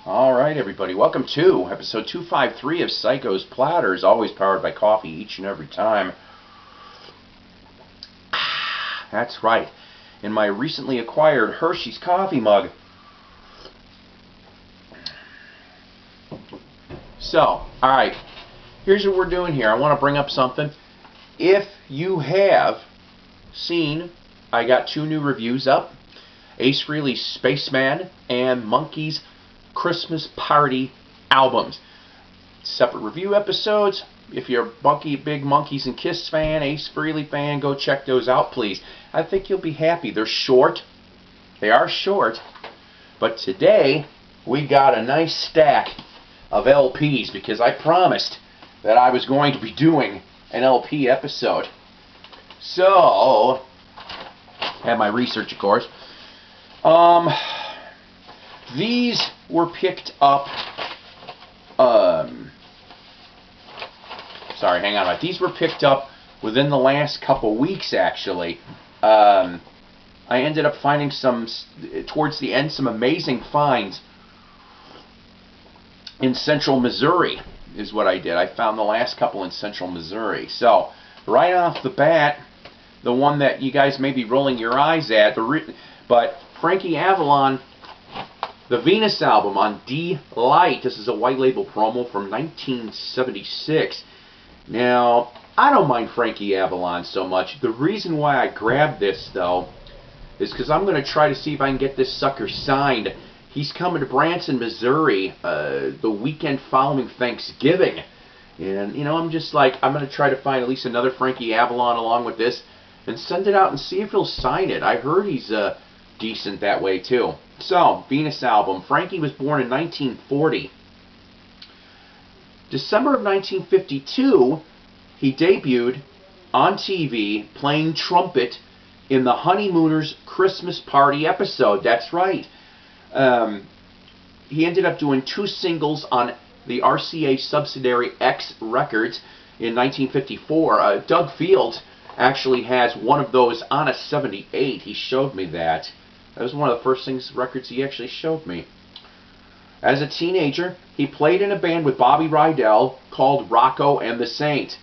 Alright everybody, welcome to episode 253 of Psykos Platters, always powered by coffee each and every time. That's right, in my recently acquired Hershey's coffee mug. So, alright, here's what we're doing here. I want to bring up something. If you have seen, I got two new reviews up. Ace Frehley's Spaceman and Monkey's Christmas Party albums. Separate review episodes. If you're a big Monkeys and Kiss fan, Ace Frehley fan, go check those out, please. I think you'll be happy. They're short. They are short. But today, we got a nice stack of LPs because I promised that I was going to be doing an LP episode. So, had my research, of course. These were picked up, sorry, hang on. These were picked up within the last couple weeks, actually. I ended up finding some, towards the end, some amazing finds in central Missouri, is what I did. I found the last couple in central Missouri. So, right off the bat, the one that you guys may be rolling your eyes at, but Frankie Avalon, the Venus album on D-Light. This is a white label promo from 1976. Now, I don't mind Frankie Avalon so much. The reason why I grabbed this, though, is because I'm going to try to see if I can get this sucker signed. He's coming to Branson, Missouri, the weekend following Thanksgiving. And, you know, I'm just like, I'm going to try to find at least another Frankie Avalon along with this and send it out and see if he'll sign it. I heard he's decent that way, too. So, Venus album. Frankie was born in 1940. December of 1952, he debuted on TV playing trumpet in the Honeymooners Christmas Party episode. That's right. He ended up doing two singles on the RCA subsidiary X Records in 1954. Doug Fields actually has one of those on a 78. He showed me that. That was one of the first records he actually showed me. As a teenager, he played in a band with Bobby Rydell called Rocco and the Saints.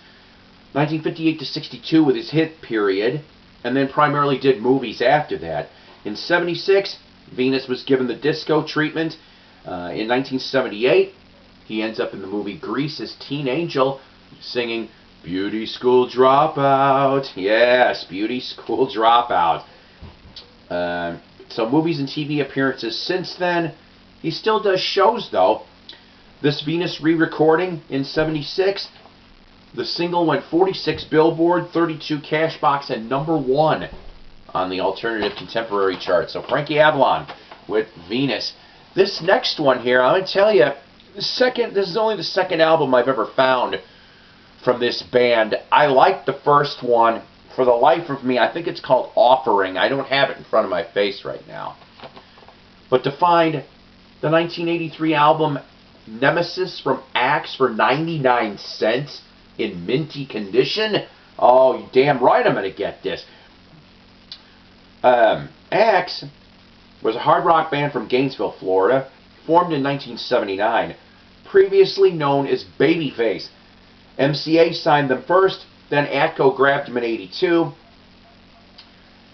1958 to 62 with his hit period, and then primarily did movies after that. In 76, Venus was given the disco treatment. In 1978, he ends up in the movie Grease as Teen Angel, singing Beauty School Dropout. Yes, Beauty School Dropout. So movies and TV appearances since then. He still does shows, though. This Venus re-recording in 76, the single went 46 Billboard, 32 Cashbox, and #1 on the alternative contemporary chart. So Frankie Avalon with Venus. This next one here, I'm going to tell you, this is only the second album I've ever found from this band. I liked the first one. For the life of me, I think it's called Offering. I don't have it in front of my face right now. But to find the 1983 album Nemesis from Axe for 99 cents in minty condition, oh, you damn right I'm going to get this. Axe was a hard rock band from Gainesville, Florida, formed in 1979, previously known as Babyface. MCA signed them first. Then Atco grabbed him in 82.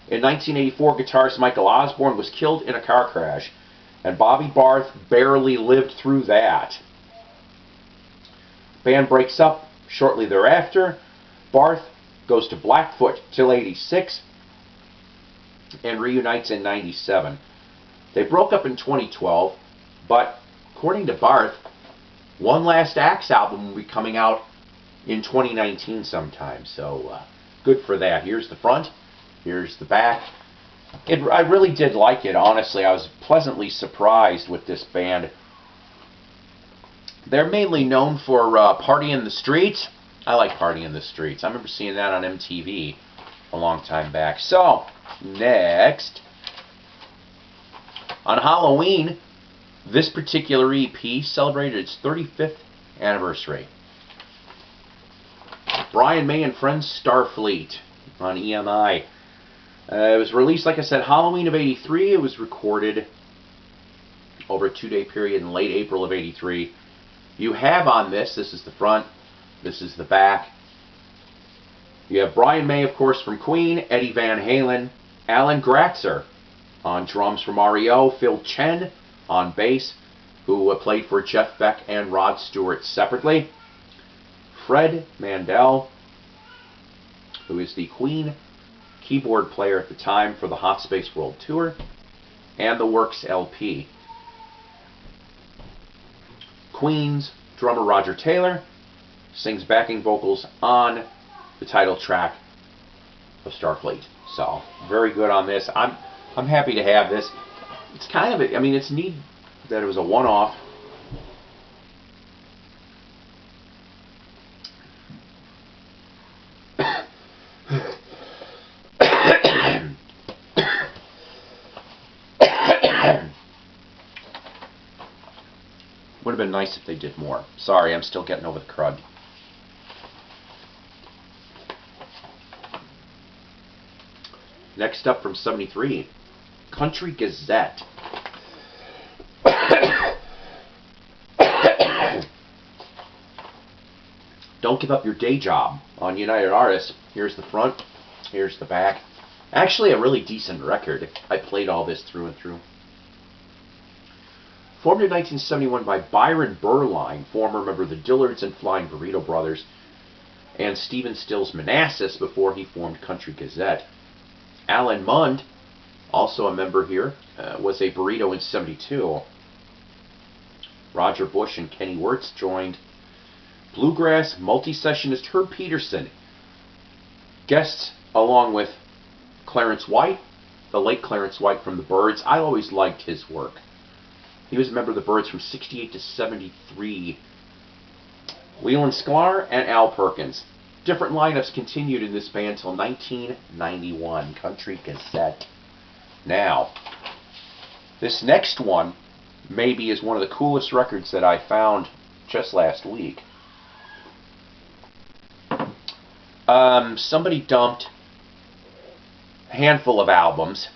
In 1984, guitarist Michael Osborne was killed in a car crash, and Bobby Barth barely lived through that. Band breaks up shortly thereafter. Barth goes to Blackfoot till 86 and reunites in 97. They broke up in 2012, but according to Barth, one last Axe album will be coming out in 2019 sometime, so good for that. Here's the front, here's the back. I really did like it, honestly. I was pleasantly surprised with this band. They're mainly known for Party in the Streets. I like Party in the Streets. I remember seeing that on MTV a long time back. So, next, on Halloween, this particular EP celebrated its 35th anniversary. Brian May and Friends Starfleet on EMI. It was released, like I said, Halloween of '83. It was recorded over a 2-day period in late April of '83. You have on this is the front, this is the back. You have Brian May, of course, from Queen, Eddie Van Halen, Alan Gratzer on drums from REO, Phil Chen on bass, who played for Jeff Beck and Rod Stewart separately, Fred Mandel, who is the Queen keyboard player at the time for the Hot Space World Tour, and the Works LP. Queen's drummer Roger Taylor sings backing vocals on the title track of Starfleet. So, very good on this. I'm happy to have this. It's kind of, I mean, it's neat that it was a one-off. Would have been nice if they did more. Sorry, I'm still getting over the crud. Next up from '73, Country Gazette. Don't Give Up Your Day Job on United Artists. Here's the front, here's the back. Actually, a really decent record. I played all this through and through. Formed in 1971 by Byron Berline, former member of the Dillards and Flying Burrito Brothers, and Stephen Stills Manassas before he formed Country Gazette. Alan Mund, also a member here, was a burrito in '72. Roger Bush and Kenny Wirtz joined. Bluegrass multi-sessionist Herb Peterson. Guests along with Clarence White, the late Clarence White from the Byrds. I always liked his work. He was a member of the Byrds from '68 to '73. Leland Sklar and Al Perkins. Different lineups continued in this band until 1991. Country Gazette. Now, this next one maybe is one of the coolest records that I found just last week. Somebody dumped a handful of albums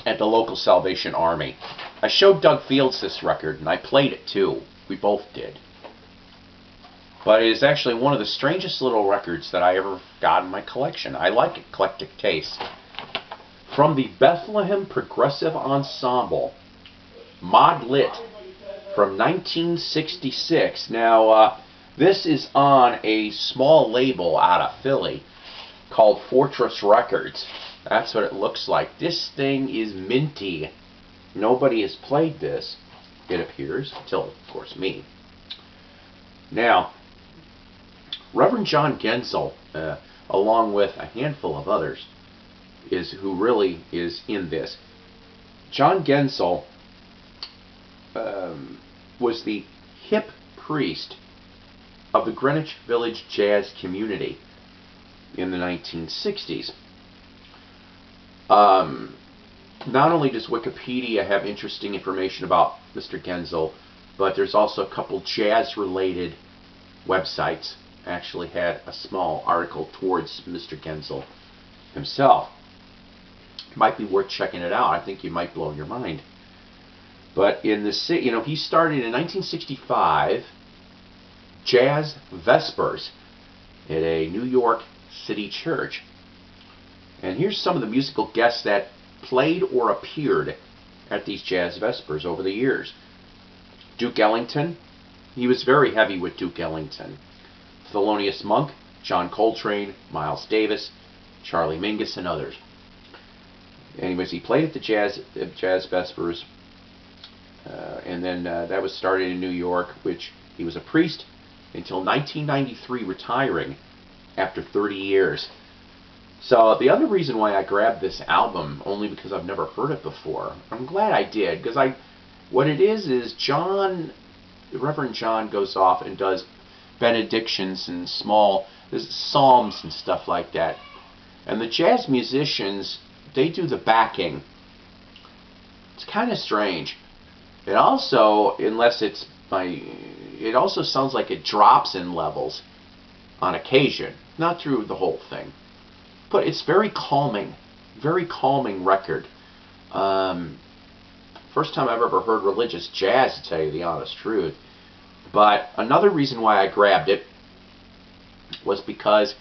at the local Salvation Army. I showed Doug Fields this record, and I played it too. We both did. But it is actually one of the strangest little records that I ever got in my collection. I like eclectic taste. From the Bethlehem Progressive Ensemble, Mod Lit, from 1966. Now, this is on a small label out of Philly called Fortress Records. That's what it looks like. This thing is minty. Nobody has played this, it appears, until, of course, me. Now, Reverend John Genzel, along with a handful of others, is who really is in this. John Genzel was the hip priest of the Greenwich Village jazz community in the 1960s. Not only does Wikipedia have interesting information about Mr. Genzel, but there's also a couple jazz-related websites actually had a small article towards Mr. Genzel himself. Might be worth checking it out. I think you might blow your mind. But in the he started in 1965 Jazz Vespers at a New York City church. And here's some of the musical guests that played or appeared at these Jazz Vespers over the years. Duke Ellington. He was very heavy with Duke Ellington. Thelonious Monk, John Coltrane, Miles Davis, Charlie Mingus, and others. Anyways, he played at the Jazz Vespers, and then that was started in New York, which he was a priest until 1993, retiring after 30 years. So the other reason why I grabbed this album, only because I've never heard it before, I'm glad I did, because what it is John, Reverend John goes off and does benedictions and small psalms and stuff like that. And the jazz musicians, they do the backing. It's kind of strange. It also, it also sounds like it drops in levels on occasion, not through the whole thing. But it's very calming record. First time I've ever heard religious jazz, to tell you the honest truth. But another reason why I grabbed it was because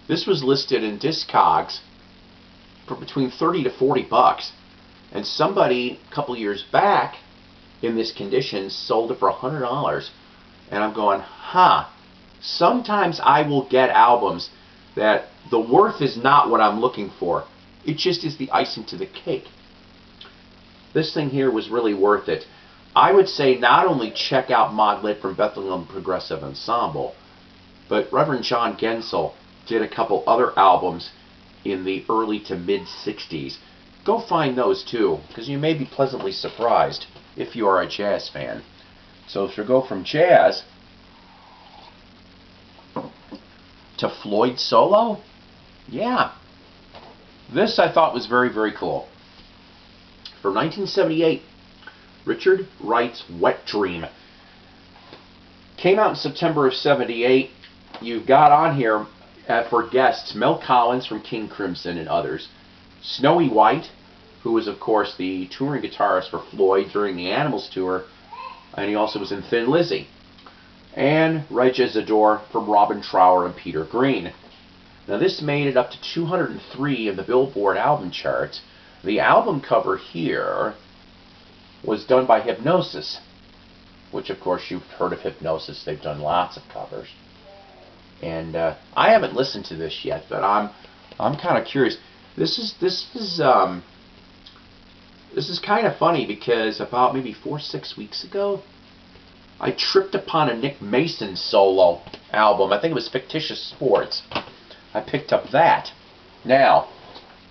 this was listed in Discogs for between 30 to 40 bucks. And somebody a couple years back in this condition sold it for $100. And I'm going, sometimes I will get albums that the worth is not what I'm looking for. It just is the icing to the cake. This thing here was really worth it. I would say not only check out Mod Lit from Bethlehem Progressive Ensemble, but Reverend John Gensel did a couple other albums in the early to mid 60s. Go find those too, because you may be pleasantly surprised if you are a jazz fan. So if you go from jazz to Floyd solo, yeah. This I thought was very, very cool. From 1978, Richard Wright's Wet Dream. Came out in September of 78. You've got on here for guests Mel Collins from King Crimson and others. Snowy White, who was of course the touring guitarist for Floyd during the Animals tour, and he also was in Thin Lizzy. And Reg Isidore from Robin Trower and Peter Green. Now this made it up to 203 in the Billboard album charts. The album cover here was done by Hypnosis, which of course you've heard of Hypnosis. They've done lots of covers. And I haven't listened to this yet, but I'm kind of curious. This is kind of funny because about maybe 4-6 weeks ago, I tripped upon a Nick Mason solo album. I think it was Fictitious Sports. I picked up that. Now,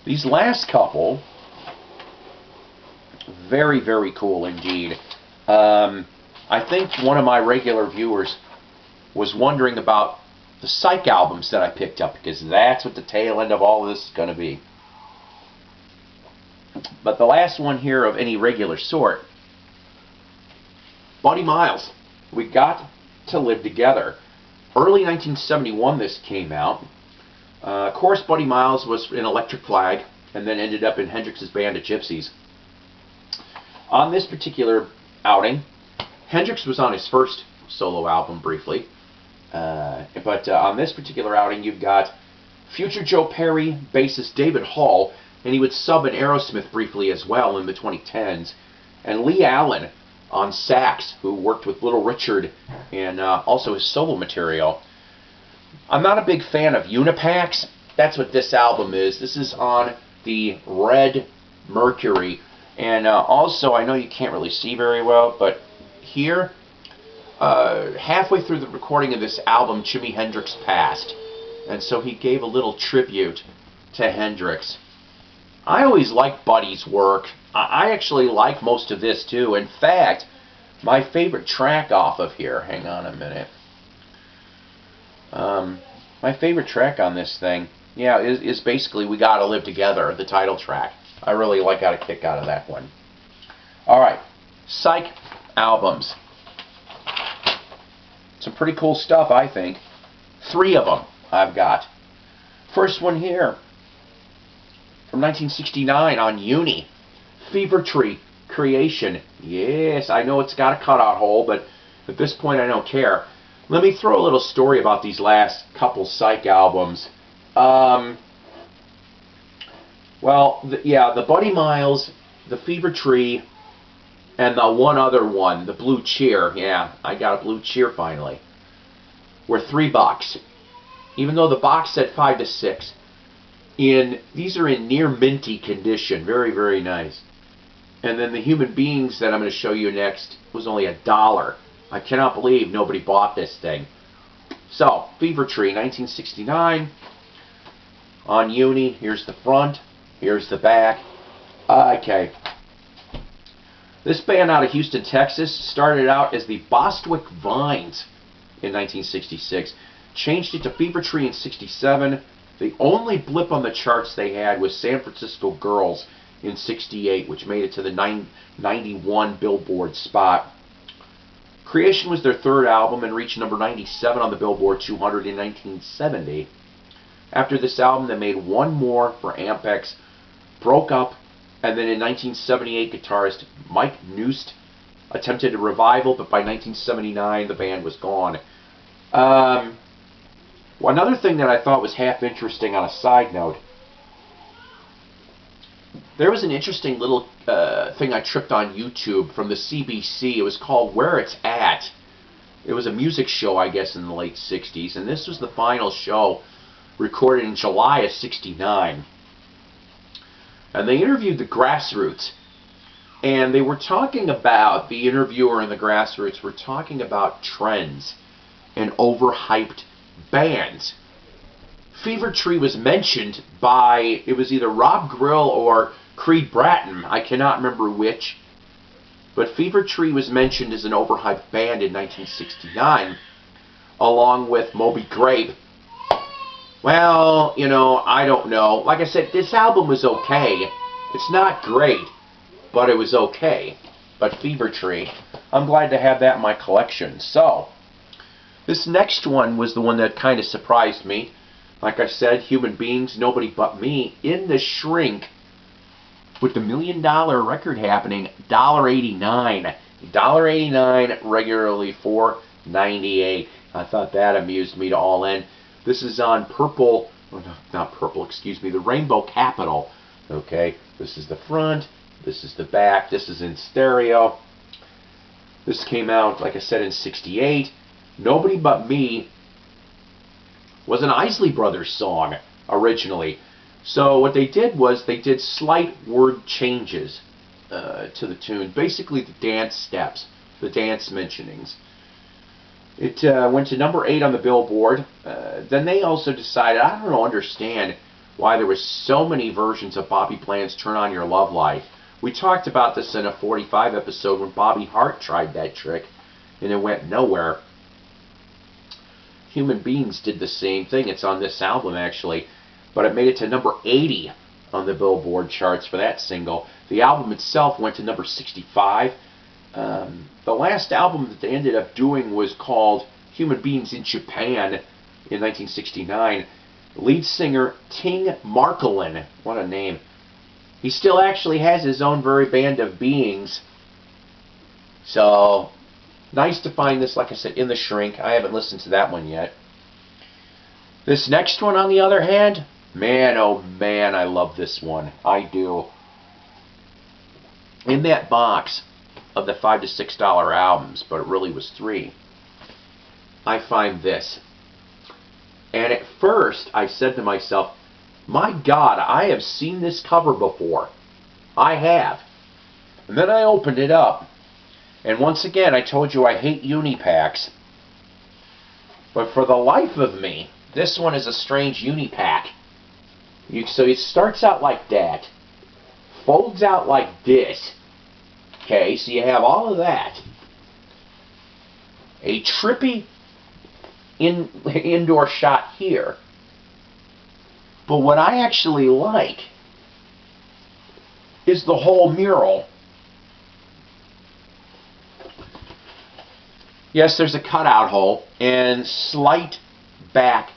these last couple, very, very cool indeed. I think one of my regular viewers was wondering about the Psych albums that I picked up, because that's what the tail end of all of this is going to be. But the last one here of any regular sort, Buddy Miles, We Got to Live Together. Early 1971 this came out. Of course, Buddy Miles was in Electric Flag and then ended up in Hendrix's Band of Gypsies. On this particular outing, Hendrix was on his first solo album briefly, but on this particular outing you've got future Joe Perry, bassist David Hall, and he would sub in Aerosmith briefly as well in the 2010s, and Lee Allen on sax, who worked with Little Richard and also his solo material. I'm not a big fan of Unipacks. That's what this album is. This is on the Red Mercury. And also, I know you can't really see very well, but here, halfway through the recording of this album, Jimi Hendrix passed. And so he gave a little tribute to Hendrix. I always liked Buddy's work. I actually like most of this too. In fact, my favorite track off of here, hang on a minute. My favorite track on this thing, yeah, is basically We Gotta Live Together, the title track. I really got a kick out of that one. Alright, Psych albums. Some pretty cool stuff, I think. 3 of them I've got. First one here, from 1969 on Uni, Fever Tree, Creation. Yes, I know it's got a cutout hole, but at this point I don't care. Let me throw a little story about these last couple Psych albums. Well, the Buddy Miles, the Fever Tree, and the one other one, the Blue Cheer. Yeah, I got a Blue Cheer finally. Were $3. Even though the box said 5 to 6. These are in near minty condition. Very, very nice. And then the Human Beings that I'm going to show you next was only $1. I cannot believe nobody bought this thing. So, Fever Tree, 1969. On Uni, here's the front. Here's the back. Okay. This band out of Houston, Texas, started out as the Bostwick Vines in 1966. Changed it to Fever Tree in 67. The only blip on the charts they had was San Francisco Girls in 68, which made it to the 91 Billboard spot. Creation was their 3rd album and reached number 97 on the Billboard 200 in 1970. After this album, they made one more for Ampex, broke up, And then in 1978, guitarist Mike Nust attempted a revival, but by 1979, the band was gone. Another thing that I thought was half interesting on a side note, there was an interesting little thing I tripped on YouTube from the CBC. It was called Where It's At. It was a music show, I guess, in the late 60s, and this was the final show recorded in July of 69. And they interviewed the Grassroots, and they were talking about, the interviewer and the Grassroots were talking about trends and overhyped bands. Fever Tree was mentioned by, it was either Rob Grill or Creed Bratton, I cannot remember which, but Fever Tree was mentioned as an overhyped band in 1969, along with Moby Grape. Well, you know, I don't know. Like I said, this album was okay. It's not great, but it was okay. But Fever Tree, I'm glad to have that in my collection. So, this next one was the one that kind of surprised me. Like I said, Human Beings, Nobody But Me, in the shrink, with the $1 Million record happening, $1.89. $1.89, regularly $4.98. I thought that amused me to all end. This is on Purple, not Purple, excuse me, the Rainbow Capital. Okay, this is the front, this is the back, this is in stereo. This came out, like I said, in 68. Nobody But Me was an Isley Brothers song originally. So what they did was they did slight word changes to the tune. Basically the dance steps, the dance mentionings. It went to number 8 on the Billboard. Then they also decided, I don't understand why there was so many versions of Bobby Bland's Turn On Your Love Light. We talked about this in a 45 episode when Bobby Hart tried that trick and it went nowhere. Human Beings did the same thing. It's on this album actually, but it made it to number 80 on the Billboard charts for that single. The album itself went to number 65. The last album that they ended up doing was called Human Beings in Japan in 1969. Lead singer Ting Markelin, what a name. He still actually has his own very band of beings. So, nice to find this, like I said, in the shrink. I haven't listened to that one yet. This next one, on the other hand, man, oh man, I love this one. I do. In that box of the $5 to $6 albums, but it really was 3, I find this. And at first, I said to myself, my God, I have seen this cover before. I have. And then I opened it up. And once again, I told you I hate Unipacks. But for the life of me, this one is a strange Unipack. So it starts out like that, folds out like this. Okay, so you have all of that. A trippy indoor shot here. But what I actually like is the whole mural. Yes, there's a cutout hole and slight back,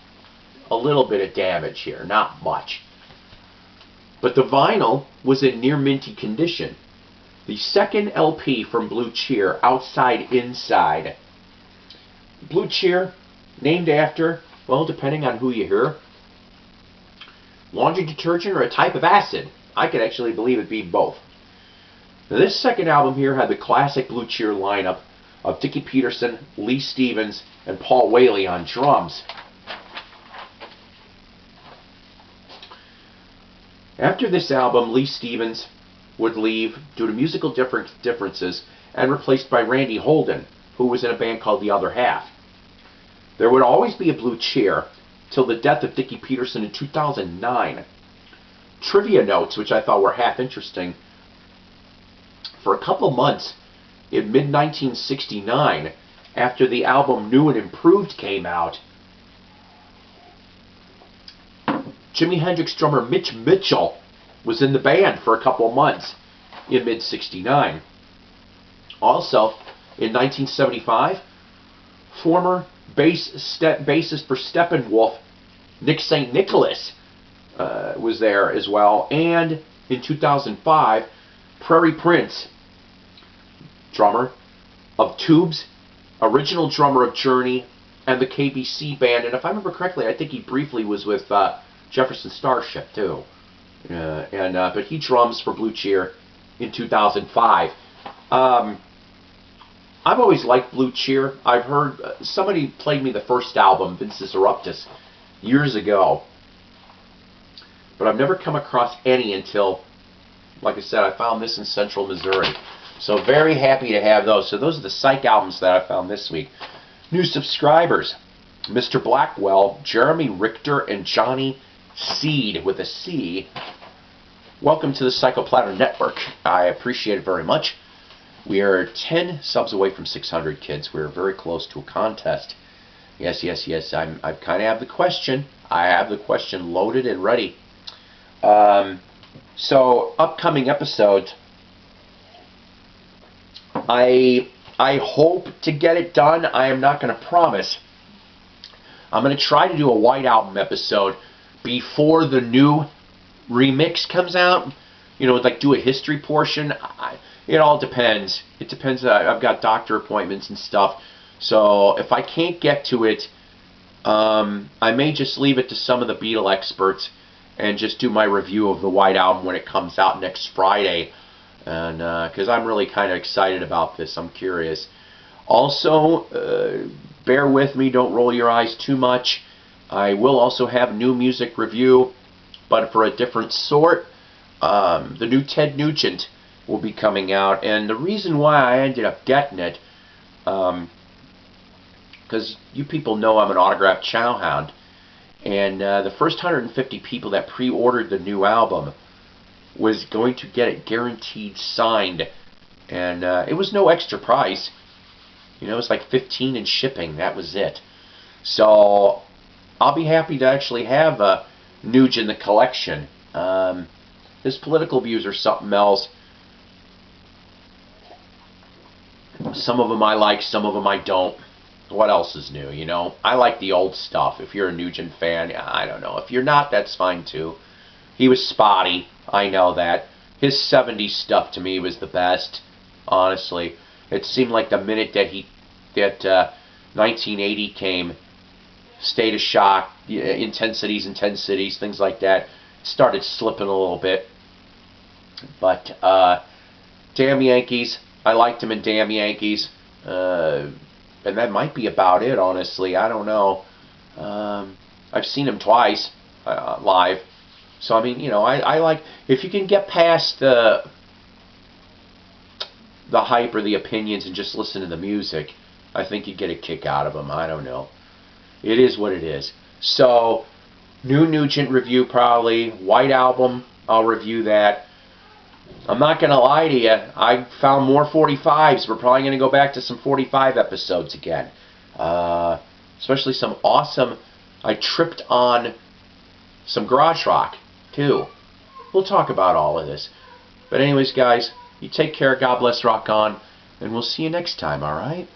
a little bit of damage here, not much. But the vinyl was in near minty condition. The second LP from Blue Cheer, Outside Inside. Blue Cheer, named after, well, depending on who you hear, laundry detergent or a type of acid. I could actually believe it be both. Now, this second album here had the classic Blue Cheer lineup of Dickie Peterson, Lee Stevens, and Paul Whaley on drums. After this album, Lee Stevens would leave due to musical differences and replaced by Randy Holden, who was in a band called The Other Half. There would always be a Blue Cheer till the death of Dickie Peterson in 2009. Trivia notes, which I thought were half interesting. For a couple months in mid-1969, after the album New and Improved came out, Jimi Hendrix drummer Mitch Mitchell was in the band for a couple of months in mid-69. Also, in 1975, former bassist for Steppenwolf, Nick St. Nicholas, was there as well, and in 2005, Prairie Prince, drummer of Tubes, original drummer of Journey, and the KBC Band. And if I remember correctly, I think he briefly was with Jefferson Starship too. But he drums for Blue Cheer in 2005. I've always liked Blue Cheer. I've heard somebody played me the first album, Vince's Eruptus, years ago. But I've never come across any until, like I said, I found this in Central Missouri. So very happy to have those. So those are the Psych albums that I found this week. New subscribers: Mr. Blackwell, Jeremy Richter, and Johnny Seed with a C. Welcome to the Psycho Platter Network. I appreciate it very much. We are 10 subs away from 600 kids. We're very close to a contest. Yes. I kind of have the question. I have the question loaded and ready. So upcoming episodes, I hope to get it done. I am not going to promise. I'm going to try to do a White Album episode before the new remix comes out. You know, like do a history portion. It all depends. It depends. I've got doctor appointments and stuff. So if I can't get to it, I may just leave it to some of the Beatle experts and just do my review of the White Album when it comes out next Friday. And because I'm really kind of excited about this. I'm curious. Also, bear with me. Don't roll your eyes too much. I will also have new music review, but for a different sort. The new Ted Nugent will be coming out, and the reason why I ended up getting it, because you people know I'm an autographed chowhound, and the first 150 people that pre-ordered the new album was going to get it guaranteed signed, and it was no extra price. You know, it was like $15 in shipping. That was it. So I'll be happy to actually have a Nuge in the collection. His political views are something else. Some of them I like, some of them I don't. What else is new, you know? I like the old stuff. If you're a Nugent fan, I don't know. If you're not, that's fine too. He was spotty. I know that. His 70s stuff to me was the best, honestly. It seemed like the minute that 1980 came, State of Shock, Intensities, things like that, started slipping a little bit. But Damn Yankees, I liked him in Damn Yankees, and that might be about it, honestly. I don't know. I've seen him twice live, so I mean, you know, I like, if you can get past the hype or the opinions and just listen to the music, I think you get a kick out of him. I don't know. It is what it is. So, new Nugent review probably. White Album, I'll review that. I'm not going to lie to you. I found more 45s. We're probably going to go back to some 45 episodes again. Especially some awesome... I tripped on some garage rock, too. We'll talk about all of this. But anyways, guys, you take care. God bless. Rock on. And we'll see you next time, alright?